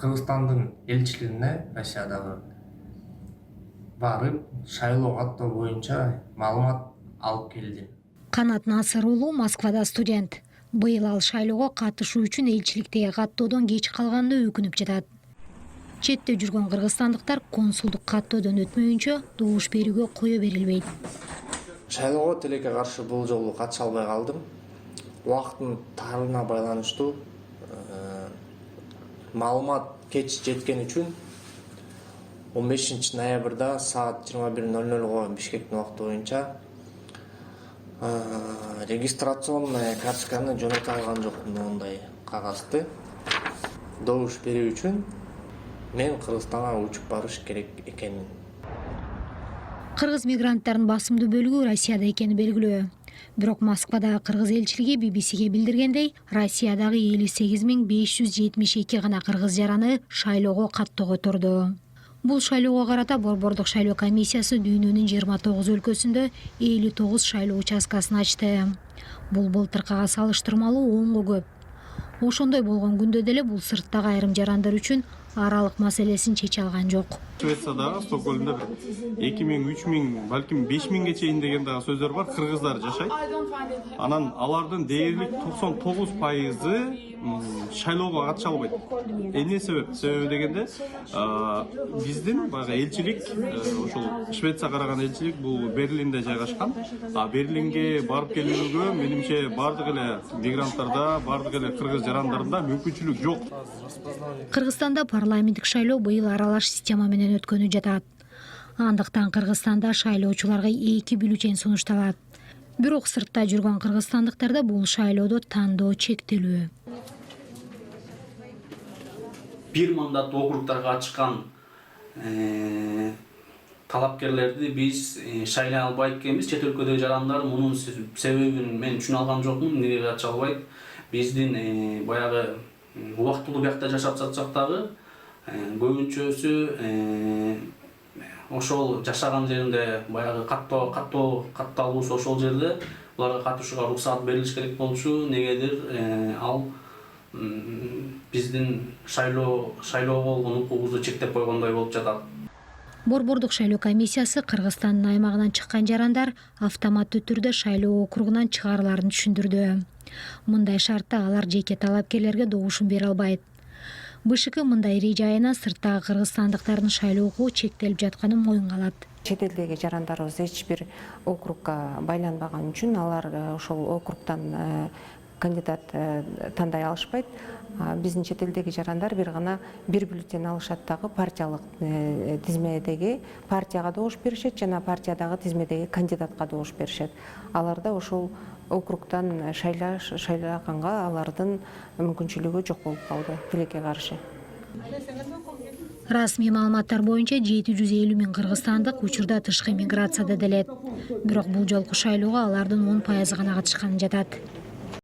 Кыргызстандын элчилигине Россиядагы барып, шайлоо каттоо боюнча маалымат алып келдим. Канат Насыр уулу Москвада студент. Быйыл ал шайлоого катышуу үчүн элчиликтеги каттоодон кеч калганына өкүнүп жатат. Четте жүргөн кыргызстандыктар консулдук каттоодон өтмөйүнчө добуш берүүгө кое берилбейт. Шайлоого тилекке каршы бул жолу катыша албай калдым. Убакыттын тарына байланыштуу маалымат кеч жеткен үчүн 15 ноябрда саат 21:00 Бишкектин убакыты боюнча регистрационный карточканы жөнөтө алган жокмун, мондай кагазды. Добуш берүү үчүн мен Кыргызстанга учуп барыш керек экенин. Кыргыз мигранттарынын басымдуу бөлүгү Россияда экени белгилүү. Бирок Москвадагы кыргыз элчилиги BBC-ге билдиргендей, Россиядагы 58.572 гана кыргыз жараны шайлоого каттоого турду. Бул шайлоого карата Борбордук шайлоо комиссиясы дүйнөнүн 29 өлкөсүндө 59 шайлоо участкасын ачты. Бул былтыркыга салыштырмалуу 10го көп. Ошондой болгон күндө деле бул сырттагы айрым жарандар үчүн аралык маселесин чече алган жок. Швецияда, Стокгольмда 2000, 3000, балким 5000ге чейин деген дагы сөздөр бар. Кыргыздар жашайт. Анан алардын дээрлик 99% шайлоого катыша албайт. Эмне себеп? Себеби дегенде, биздин баягы элчилик, ошол Швецияга караган элчилик бул Берлинде жайгашкан. А Берлинге барып келүүгө менимче бардык эле мигранттарда, бардык эле кыргыз жарандарында мүмкүнчүлүк жок. Кыргызстанда парламенттик шайлоо быйыл аралаш система менен өткөнү жатат. Андыктан Кыргызстанда шайлоочуларга 2 бюллетень сунушталат. Бирок сыртта жүргөн кыргызстандыктарда бул шайлоодо тандоо чектелүү. Бир мандат округдарга ачкан талапкерлерди биз шайлай албайт экенбиз. Чет өлкөдөгү жарандар мунун себебин мен түшүнө алган жокмун. Эмнеге катыша албайт? Биздин баягы убактылуу биякта жашап жатсак дагы көбүнчөсү ошол жашаган жеринде баягы катталуусу ошол жерде буларга катышууга уруксаат берилиш керек болчу. Негедир ал биздин шайлоого болгон укугубузду чектеп койгондой болуп жатат. Борбордук шайлоо комиссиясы Кыргызстандын аймагынан чыккан жарандар автоматтуу түрдө шайлоо округунан чыгарыларын түшүндүрдү. Мындай шартта алар жеке талапкерлерге добушун бере албайт. БШК мындай эреже айынан сырттагы кыргызстандыктардын шайлоо укугу чектелип жатканын моюнга алат. Чет элдеги жарандарыбыз эч бир округга байланбаган үчүн алар ошол округдан кандидат тандай алышпайт. Биздин чет элдеги жарандар бир гана бир бюллетень алышат дагы партиялык тизмедеги партияга добуш беришет жана партиядагы тизмедеги кандидатка добуш беришет. Аларда ошол округдан шайлаганга алардын мүмкүнчүлүгү жок болуп калды тилекке каршы. Расмий маалыматтар боюнча 750 миң кыргызстандык учурда тышкы миграцияда делет. Бирок бул жолку шайлоого алардын 10% гана катышканы жатат.